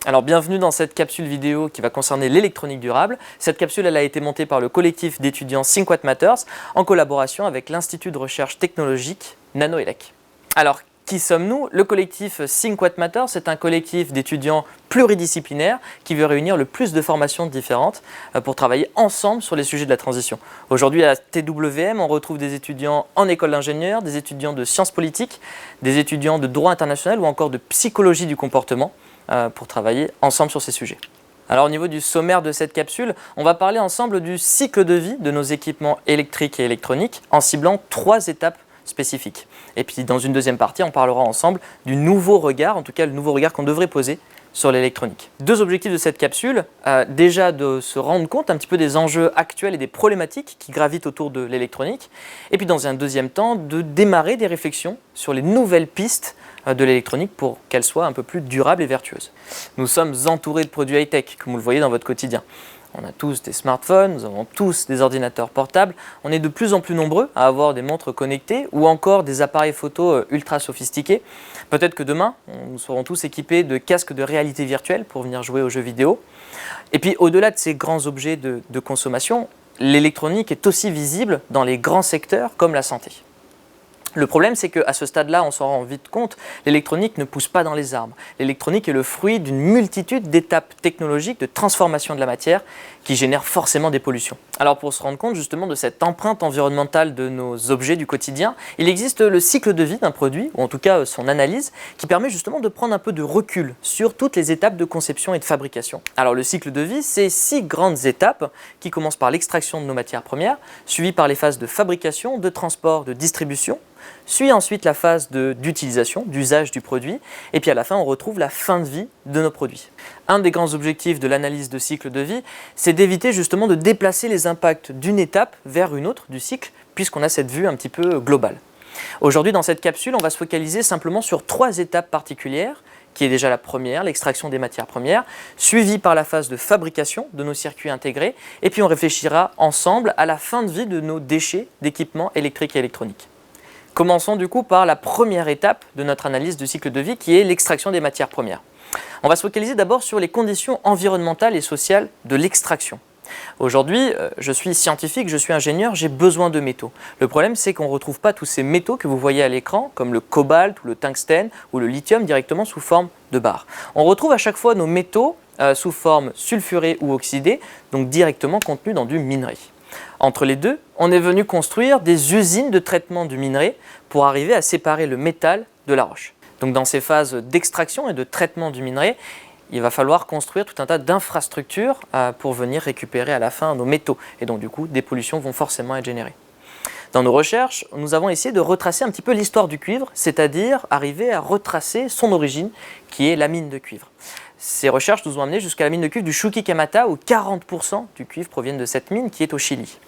Alors bienvenue dans cette capsule vidéo qui va concerner l'électronique durable. Cette capsule elle a été montée par le collectif d'étudiants Think What Matters en collaboration avec l'Institut de recherche technologique Nanoelec. Alors qui sommes-nous? Le collectif Think What Matters c'est un collectif d'étudiants pluridisciplinaires qui veut réunir le plus de formations différentes pour travailler ensemble sur les sujets de la transition. Aujourd'hui à la TWM, on retrouve des étudiants en école d'ingénieur, des étudiants de sciences politiques, des étudiants de droit international ou encore de psychologie du comportement pour travailler ensemble sur ces sujets. Alors au niveau du sommaire de cette capsule, on va parler ensemble du cycle de vie de nos équipements électriques et électroniques en ciblant 3 étapes spécifiques. Et puis dans une deuxième partie, on parlera ensemble du nouveau regard, en tout cas le nouveau regard qu'on devrait poser sur l'électronique. 2 objectifs de cette capsule, déjà de se rendre compte un petit peu des enjeux actuels et des problématiques qui gravitent autour de l'électronique, et puis dans un deuxième temps, de démarrer des réflexions sur les nouvelles pistes de l'électronique pour qu'elle soit un peu plus durable et vertueuse. Nous sommes entourés de produits high-tech, comme vous le voyez dans votre quotidien. On a tous des smartphones, nous avons tous des ordinateurs portables, on est de plus en plus nombreux à avoir des montres connectées ou encore des appareils photo ultra sophistiqués. Peut-être que demain, nous serons tous équipés de casques de réalité virtuelle pour venir jouer aux jeux vidéo. Et puis au-delà de ces grands objets de consommation, l'électronique est aussi visible dans les grands secteurs comme la santé. Le problème, c'est qu'à ce stade-là, on s'en rend vite compte, l'électronique ne pousse pas dans les arbres. L'électronique est le fruit d'une multitude d'étapes technologiques de transformation de la matière qui génèrent forcément des pollutions. Alors pour se rendre compte justement de cette empreinte environnementale de nos objets du quotidien, il existe le cycle de vie d'un produit, ou en tout cas son analyse, qui permet justement de prendre un peu de recul sur toutes les étapes de conception et de fabrication. Alors le cycle de vie, c'est 6 grandes étapes qui commencent par l'extraction de nos matières premières, suivies par les phases de fabrication, de transport, de distribution, suit ensuite la phase d'utilisation, d'usage du produit, et puis à la fin on retrouve la fin de vie de nos produits. Un des grands objectifs de l'analyse de cycle de vie, c'est d'éviter justement de déplacer les impacts d'une étape vers une autre du cycle, puisqu'on a cette vue un petit peu globale. Aujourd'hui dans cette capsule, on va se focaliser simplement sur 3 étapes particulières, qui est déjà la première, l'extraction des matières premières, suivie par la phase de fabrication de nos circuits intégrés, et puis on réfléchira ensemble à la fin de vie de nos déchets d'équipements électriques et électroniques. Commençons du coup par la première étape de notre analyse du cycle de vie qui est l'extraction des matières premières. On va se focaliser d'abord sur les conditions environnementales et sociales de l'extraction. Aujourd'hui, je suis scientifique, je suis ingénieur, j'ai besoin de métaux. Le problème, c'est qu'on ne retrouve pas tous ces métaux que vous voyez à l'écran, comme le cobalt ou le tungstène ou le lithium directement sous forme de barres. On retrouve à chaque fois nos métaux sous forme sulfurée ou oxydée, donc directement contenus dans du minerai. Entre les deux, on est venu construire des usines de traitement du minerai pour arriver à séparer le métal de la roche. Donc dans ces phases d'extraction et de traitement du minerai, il va falloir construire tout un tas d'infrastructures pour venir récupérer à la fin nos métaux. Et donc du coup, des pollutions vont forcément être générées. Dans nos recherches, nous avons essayé de retracer un petit peu l'histoire du cuivre, c'est-à-dire arriver à retracer son origine, qui est la mine de cuivre. Ces recherches nous ont amené jusqu'à la mine de cuivre du Chuquicamata, où 40% du cuivre proviennent de cette mine qui est au Chili.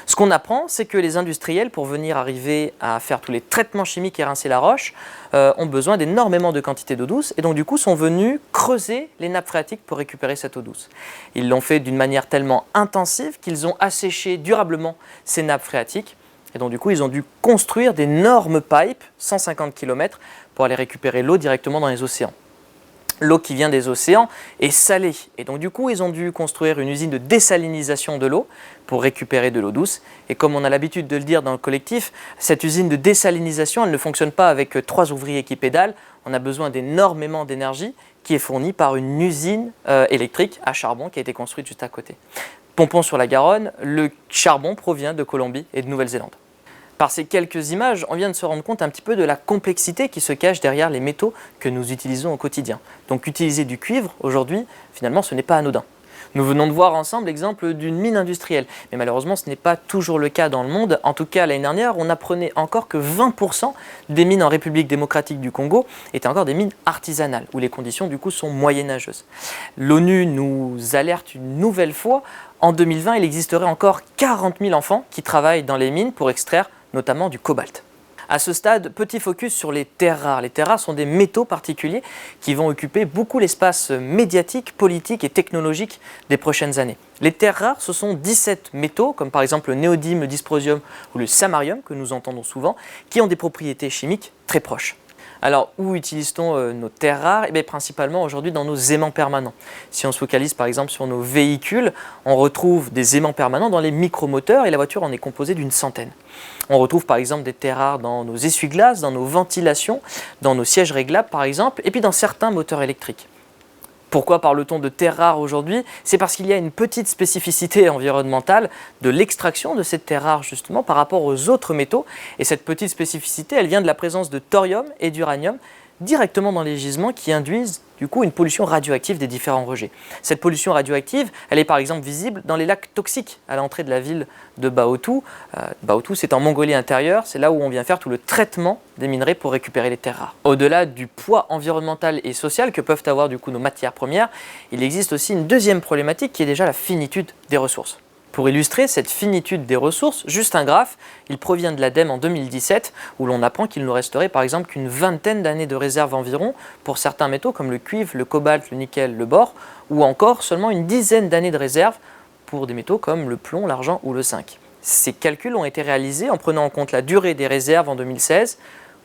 Ce qu'on apprend, c'est que les industriels, pour venir arriver à faire tous les traitements chimiques et rincer la roche, ont besoin d'énormément de quantités d'eau douce et donc du coup sont venus creuser les nappes phréatiques pour récupérer cette eau douce. Ils l'ont fait d'une manière tellement intensive qu'ils ont asséché durablement ces nappes phréatiques et donc du coup ils ont dû construire d'énormes pipes, 150 km, pour aller récupérer l'eau directement dans les océans. L'eau qui vient des océans est salée et donc du coup ils ont dû construire une usine de désalinisation de l'eau pour récupérer de l'eau douce et comme on a l'habitude de le dire dans le collectif, cette usine de désalinisation elle ne fonctionne pas avec 3 ouvriers qui pédalent, on a besoin d'énormément d'énergie qui est fournie par une usine électrique à charbon qui a été construite juste à côté. Pompons sur la Garonne, le charbon provient de Colombie et de Nouvelle-Zélande. Par ces quelques images, on vient de se rendre compte un petit peu de la complexité qui se cache derrière les métaux que nous utilisons au quotidien. Donc utiliser du cuivre, aujourd'hui, finalement, ce n'est pas anodin. Nous venons de voir ensemble l'exemple d'une mine industrielle, mais malheureusement, ce n'est pas toujours le cas dans le monde. En tout cas, l'année dernière, on apprenait encore que 20% des mines en République démocratique du Congo étaient encore des mines artisanales, où les conditions, du coup, sont moyenâgeuses. L'ONU nous alerte une nouvelle fois. En 2020, il existerait encore 40 000 enfants qui travaillent dans les mines pour extraire notamment du cobalt. À ce stade, petit focus sur les terres rares. Les terres rares sont des métaux particuliers qui vont occuper beaucoup l'espace médiatique, politique et technologique des prochaines années. Les terres rares, ce sont 17 métaux, comme par exemple le néodyme, le dysprosium ou le samarium, que nous entendons souvent, qui ont des propriétés chimiques très proches. Alors, où utilise-t-on nos terres rares? Eh bien, principalement aujourd'hui dans nos aimants permanents. Si on se focalise par exemple sur nos véhicules, on retrouve des aimants permanents dans les micromoteurs et la voiture en est composée d'une centaine. On retrouve par exemple des terres rares dans nos essuie-glaces, dans nos ventilations, dans nos sièges réglables par exemple, et puis dans certains moteurs électriques. Pourquoi parle-t-on de terres rares aujourd'hui? C'est parce qu'il y a une petite spécificité environnementale de l'extraction de cette terre rare justement par rapport aux autres métaux. Et cette petite spécificité, elle vient de la présence de thorium et d'uranium directement dans les gisements qui induisent du coup une pollution radioactive des différents rejets. Cette pollution radioactive, elle est par exemple visible dans les lacs toxiques à l'entrée de la ville de Baotou. Baotou, c'est en Mongolie intérieure, c'est là où on vient faire tout le traitement des minerais pour récupérer les terres rares. Au-delà du poids environnemental et social que peuvent avoir du coup nos matières premières, il existe aussi une deuxième problématique qui est déjà la finitude des ressources. Pour illustrer cette finitude des ressources, juste un graphe, il provient de l'ADEME en 2017 où l'on apprend qu'il nous resterait par exemple qu'une vingtaine d'années de réserve environ pour certains métaux comme le cuivre, le cobalt, le nickel, le bore, ou encore seulement une dizaine d'années de réserve pour des métaux comme le plomb, l'argent ou le zinc. Ces calculs ont été réalisés en prenant en compte la durée des réserves en 2016,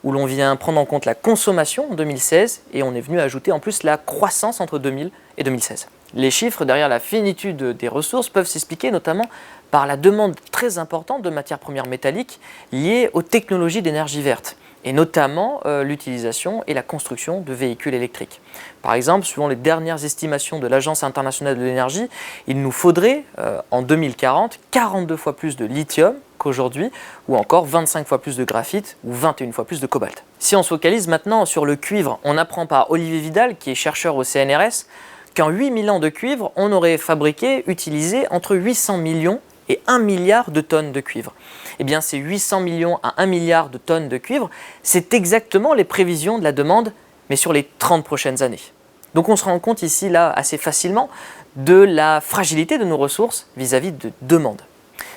où l'on vient prendre en compte la consommation en 2016 et on est venu ajouter en plus la croissance entre 2000 et 2016. Les chiffres derrière la finitude des ressources peuvent s'expliquer notamment par la demande très importante de matières premières métalliques liées aux technologies d'énergie verte et notamment l'utilisation et la construction de véhicules électriques. Par exemple, suivant les dernières estimations de l'Agence internationale de l'énergie, il nous faudrait en 2040 42 fois plus de lithium qu'aujourd'hui, ou encore 25 fois plus de graphite ou 21 fois plus de cobalt. Si on se focalise maintenant sur le cuivre, on apprend par Olivier Vidal, qui est chercheur au CNRS, qu'en 8000 ans de cuivre, on aurait fabriqué, utilisé entre 800 millions et 1 milliard de tonnes de cuivre. Eh bien, ces 800 millions à 1 milliard de tonnes de cuivre, c'est exactement les prévisions de la demande, mais sur les 30 prochaines années. Donc on se rend compte ici, là, assez facilement, de la fragilité de nos ressources vis-à-vis de demande.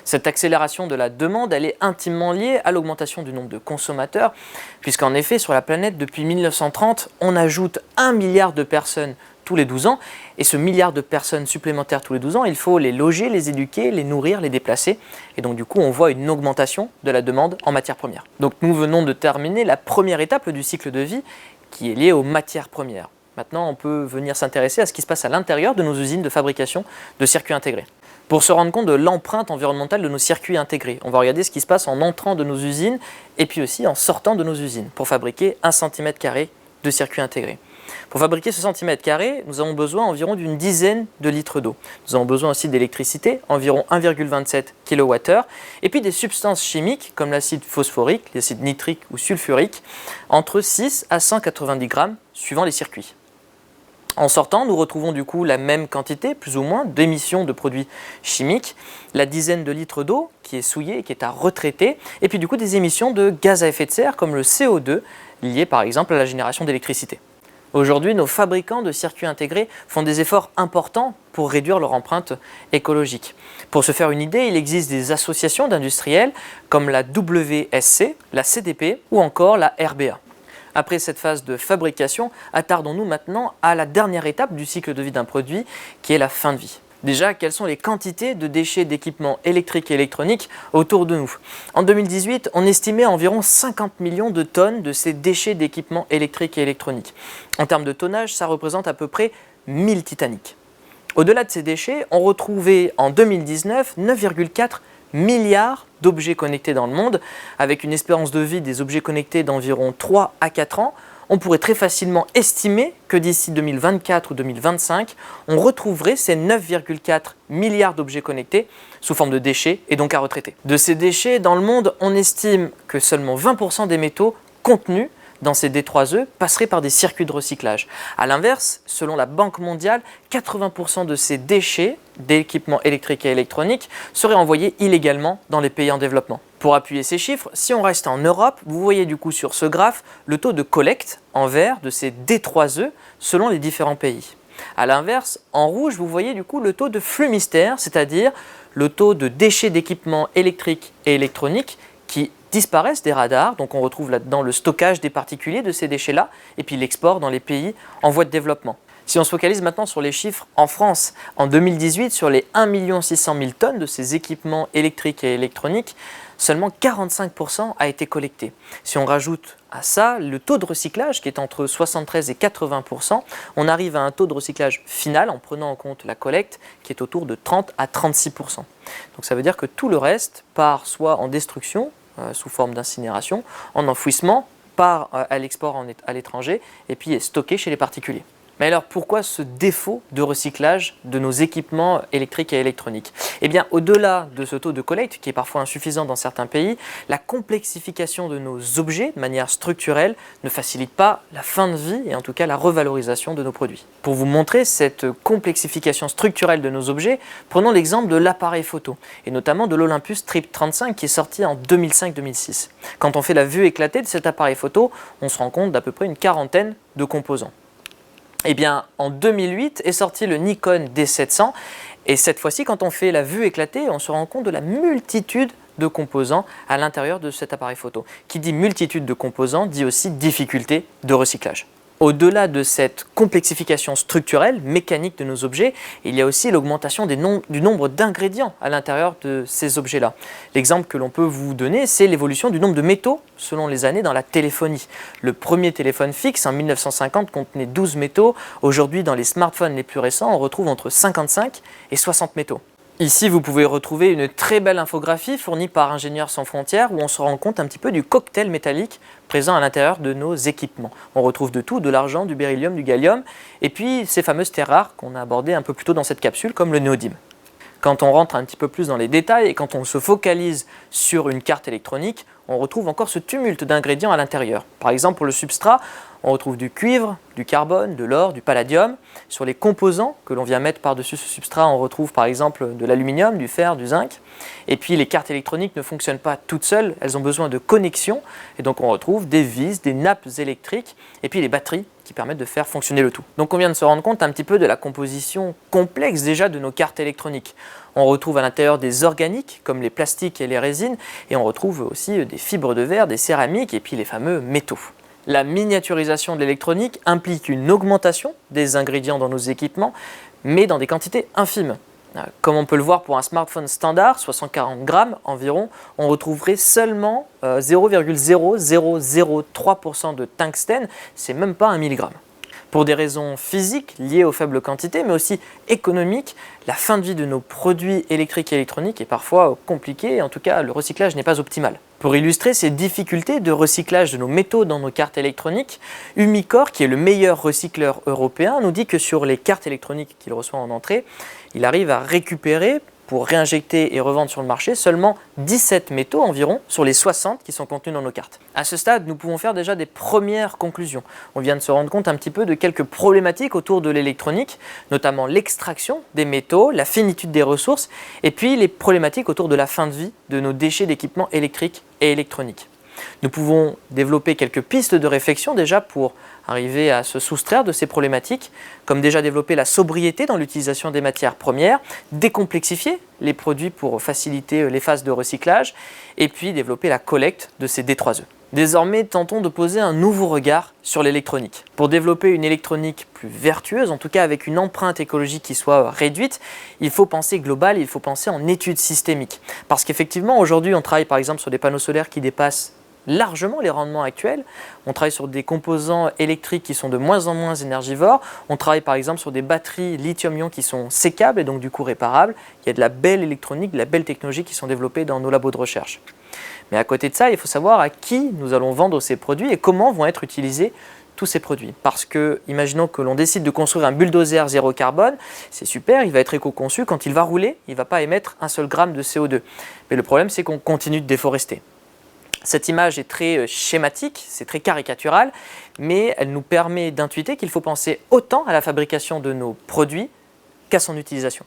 Cette accélération de la demande, elle est intimement liée à l'augmentation du nombre de consommateurs, puisqu'en effet, sur la planète, depuis 1930, on ajoute 1 milliard de personnes tous les 12 ans, et ce milliard de personnes supplémentaires tous les 12 ans, il faut les loger, les éduquer, les nourrir, les déplacer, et donc du coup on voit une augmentation de la demande en matières premières. Donc nous venons de terminer la première étape du cycle de vie qui est liée aux matières premières. Maintenant on peut venir s'intéresser à ce qui se passe à l'intérieur de nos usines de fabrication de circuits intégrés. Pour se rendre compte de l'empreinte environnementale de nos circuits intégrés, on va regarder ce qui se passe en entrant de nos usines et puis aussi en sortant de nos usines pour fabriquer 1 cm² de circuits intégrés. Pour fabriquer ce centimètre carré, nous avons besoin environ d'une dizaine de litres d'eau. Nous avons besoin aussi d'électricité, environ 1,27 kWh, et puis des substances chimiques comme l'acide phosphorique, l'acide nitrique ou sulfurique, entre 6 à 190 grammes suivant les circuits. En sortant, nous retrouvons du coup la même quantité, plus ou moins, d'émissions de produits chimiques, la dizaine de litres d'eau qui est souillée et qui est à retraiter, et puis du coup des émissions de gaz à effet de serre comme le CO2, liées par exemple à la génération d'électricité. Aujourd'hui, nos fabricants de circuits intégrés font des efforts importants pour réduire leur empreinte écologique. Pour se faire une idée, il existe des associations d'industriels comme la WSC, la CDP ou encore la RBA. Après cette phase de fabrication, attardons-nous maintenant à la dernière étape du cycle de vie d'un produit qui est la fin de vie. Déjà, quelles sont les quantités de déchets d'équipements électriques et électroniques autour de nous? En 2018, on estimait environ 50 millions de tonnes de ces déchets d'équipements électriques et électroniques. En termes de tonnage, ça représente à peu près 1000 Titanic. Au-delà de ces déchets, on retrouvait en 2019 9,4 milliards d'objets connectés dans le monde, avec une espérance de vie des objets connectés d'environ 3 à 4 ans. On pourrait très facilement estimer que d'ici 2024 ou 2025, on retrouverait ces 9,4 milliards d'objets connectés sous forme de déchets et donc à retraiter. De ces déchets, dans le monde, on estime que seulement 20% des métaux contenus dans ces D3E passeraient par des circuits de recyclage. A l'inverse, selon la Banque mondiale, 80% de ces déchets d'équipements électriques et électroniques seraient envoyés illégalement dans les pays en développement. Pour appuyer ces chiffres, si on reste en Europe, vous voyez du coup sur ce graphe le taux de collecte en vert de ces D3E selon les différents pays. A l'inverse, en rouge, vous voyez du coup le taux de flux mystère, c'est-à-dire le taux de déchets d'équipements électriques et électroniques qui disparaissent des radars, donc on retrouve là-dedans le stockage des particuliers de ces déchets-là, et puis l'export dans les pays en voie de développement. Si on se focalise maintenant sur les chiffres en France, en 2018, sur les 1 600 000 tonnes de ces équipements électriques et électroniques, seulement 45% a été collecté. Si on rajoute à ça le taux de recyclage qui est entre 73 et 80%, on arrive à un taux de recyclage final en prenant en compte la collecte qui est autour de 30 à 36%. Donc ça veut dire que tout le reste part soit en destruction sous forme d'incinération, en enfouissement, part à l'export à l'étranger et puis est stocké chez les particuliers. Mais alors pourquoi ce défaut de recyclage de nos équipements électriques et électroniques? Eh bien au-delà de ce taux de collecte qui est parfois insuffisant dans certains pays, la complexification de nos objets de manière structurelle ne facilite pas la fin de vie et en tout cas la revalorisation de nos produits. Pour vous montrer cette complexification structurelle de nos objets, prenons l'exemple de l'appareil photo et notamment de l'Olympus Trip 35 qui est sorti en 2005-2006. Quand on fait la vue éclatée de cet appareil photo, on se rend compte d'à peu près une quarantaine de composants. Eh bien, en 2008 est sorti le Nikon D700 et cette fois-ci, quand on fait la vue éclatée, on se rend compte de la multitude de composants à l'intérieur de cet appareil photo. Qui dit multitude de composants dit aussi difficulté de recyclage. Au-delà de cette complexification structurelle, mécanique de nos objets, il y a aussi l'augmentation du nombre d'ingrédients à l'intérieur de ces objets-là. L'exemple que l'on peut vous donner, c'est l'évolution du nombre de métaux selon les années dans la téléphonie. Le premier téléphone fixe en 1950 contenait 12 métaux. Aujourd'hui, dans les smartphones les plus récents, on retrouve entre 55 et 60 métaux. Ici, vous pouvez retrouver une très belle infographie fournie par Ingénieurs sans frontières où on se rend compte un petit peu du cocktail métallique présent à l'intérieur de nos équipements. On retrouve de tout, de l'argent, du beryllium, du gallium et puis ces fameuses terres rares qu'on a abordées un peu plus tôt dans cette capsule comme le néodyme. Quand on rentre un petit peu plus dans les détails et quand on se focalise sur une carte électronique, on retrouve encore ce tumulte d'ingrédients à l'intérieur. Par exemple, pour le substrat, on retrouve du cuivre, du carbone, de l'or, du palladium. Sur les composants que l'on vient mettre par-dessus ce substrat, on retrouve par exemple de l'aluminium, du fer, du zinc. Et puis les cartes électroniques ne fonctionnent pas toutes seules, elles ont besoin de connexion. Et donc on retrouve des vis, des nappes électriques et puis les batteries qui permettent de faire fonctionner le tout. Donc on vient de se rendre compte un petit peu de la composition complexe déjà de nos cartes électroniques. On retrouve à l'intérieur des organiques comme les plastiques et les résines et on retrouve aussi des fibres de verre, des céramiques et puis les fameux métaux. La miniaturisation de l'électronique implique une augmentation des ingrédients dans nos équipements, mais dans des quantités infimes. Comme on peut le voir pour un smartphone standard, 640 grammes environ, on retrouverait seulement 0,0003% de tungstène, c'est même pas 1 milligramme. Pour des raisons physiques liées aux faibles quantités, mais aussi économiques, la fin de vie de nos produits électriques et électroniques est parfois compliquée, et en tout cas le recyclage n'est pas optimal. Pour illustrer ces difficultés de recyclage de nos métaux dans nos cartes électroniques, Umicore, qui est le meilleur recycleur européen, nous dit que sur les cartes électroniques qu'il reçoit en entrée, il arrive à récupérer pour réinjecter et revendre sur le marché seulement 17 métaux environ sur les 60 qui sont contenus dans nos cartes. À ce stade, nous pouvons faire déjà des premières conclusions. On vient de se rendre compte un petit peu de quelques problématiques autour de l'électronique, notamment l'extraction des métaux, la finitude des ressources et puis les problématiques autour de la fin de vie de nos déchets d'équipements électriques et électroniques. Nous pouvons développer quelques pistes de réflexion déjà pour arriver à se soustraire de ces problématiques, comme déjà développer la sobriété dans l'utilisation des matières premières, décomplexifier les produits pour faciliter les phases de recyclage, et puis développer la collecte de ces D3E. Désormais, tentons de poser un nouveau regard sur l'électronique. Pour développer une électronique plus vertueuse, en tout cas avec une empreinte écologique qui soit réduite, il faut penser global, il faut penser en études systémiques. Parce qu'effectivement, aujourd'hui, on travaille par exemple sur des panneaux solaires qui dépassent largement les rendements actuels. On travaille sur des composants électriques qui sont de moins en moins énergivores. On travaille par exemple sur des batteries lithium-ion qui sont sécables et donc du coup réparables. Il y a de la belle électronique, de la belle technologie qui sont développées dans nos labos de recherche. Mais à côté de ça, il faut savoir à qui nous allons vendre ces produits et comment vont être utilisés tous ces produits. Parce que, imaginons que l'on décide de construire un bulldozer zéro carbone, c'est super, il va être éco-conçu, quand il va rouler, il ne va pas émettre un seul gramme de CO2. Mais le problème, c'est qu'on continue de déforester. Cette image est très schématique, c'est très caricatural, mais elle nous permet d'intuiter qu'il faut penser autant à la fabrication de nos produits qu'à son utilisation.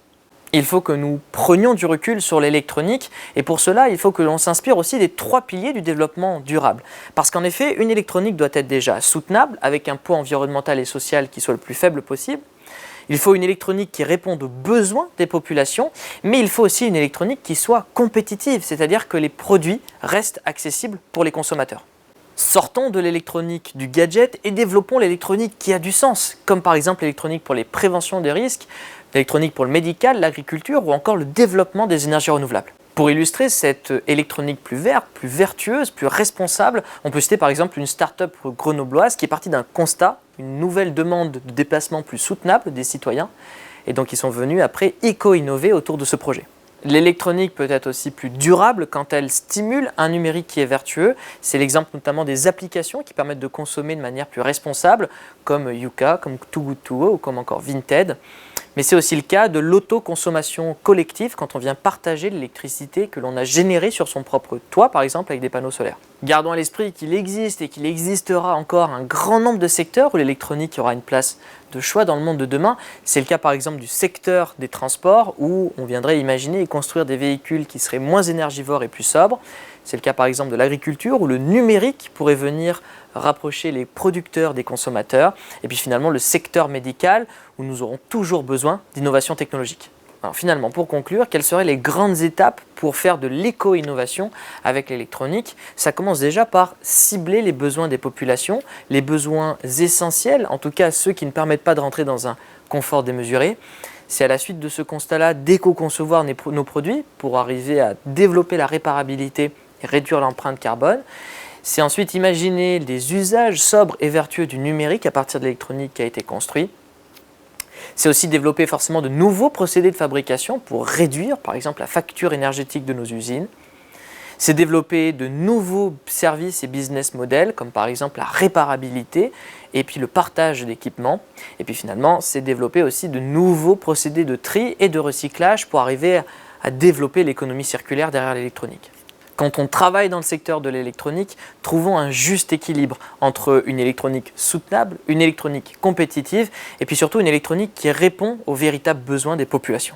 Il faut que nous prenions du recul sur l'électronique et pour cela, il faut que l'on s'inspire aussi des 3 piliers du développement durable. Parce qu'en effet, une électronique doit être déjà soutenable, avec un poids environnemental et social qui soit le plus faible possible. Il faut une électronique qui réponde aux besoins des populations, mais il faut aussi une électronique qui soit compétitive, c'est-à-dire que les produits restent accessibles pour les consommateurs. Sortons de l'électronique du gadget et développons l'électronique qui a du sens, comme par exemple l'électronique pour les préventions des risques, l'électronique pour le médical, l'agriculture ou encore le développement des énergies renouvelables. Pour illustrer cette électronique plus verte, plus vertueuse, plus responsable, on peut citer par exemple une start-up grenobloise qui est partie d'un constat, une nouvelle demande de déplacement plus soutenable des citoyens, et donc ils sont venus après éco-innover autour de ce projet. L'électronique peut être aussi plus durable quand elle stimule un numérique qui est vertueux. C'est l'exemple notamment des applications qui permettent de consommer de manière plus responsable, comme Yuka, comme Too Good To Go ou comme encore Vinted. Mais c'est aussi le cas de l'autoconsommation collective quand on vient partager l'électricité que l'on a générée sur son propre toit, par exemple avec des panneaux solaires. Gardons à l'esprit qu'il existe et qu'il existera encore un grand nombre de secteurs où l'électronique aura une place de choix dans le monde de demain. C'est le cas par exemple du secteur des transports où on viendrait imaginer et construire des véhicules qui seraient moins énergivores et plus sobres. C'est le cas par exemple de l'agriculture où le numérique pourrait venir rapprocher les producteurs des consommateurs. Et puis finalement le secteur médical où nous aurons toujours besoin d'innovation technologique. Alors finalement, pour conclure, quelles seraient les grandes étapes pour faire de l'éco-innovation avec l'électronique? Ça commence déjà par cibler les besoins des populations, les besoins essentiels, en tout cas ceux qui ne permettent pas de rentrer dans un confort démesuré. C'est à la suite de ce constat-là d'éco-concevoir nos produits pour arriver à développer la réparabilité et réduire l'empreinte carbone. C'est ensuite imaginer des usages sobres et vertueux du numérique à partir de l'électronique qui a été construit. C'est aussi développer forcément de nouveaux procédés de fabrication pour réduire par exemple la facture énergétique de nos usines. C'est développer de nouveaux services et business models comme par exemple la réparabilité et puis le partage d'équipements. Et puis finalement, c'est développer aussi de nouveaux procédés de tri et de recyclage pour arriver à développer l'économie circulaire derrière l'électronique. Quand on travaille dans le secteur de l'électronique, trouvons un juste équilibre entre une électronique soutenable, une électronique compétitive et puis surtout une électronique qui répond aux véritables besoins des populations.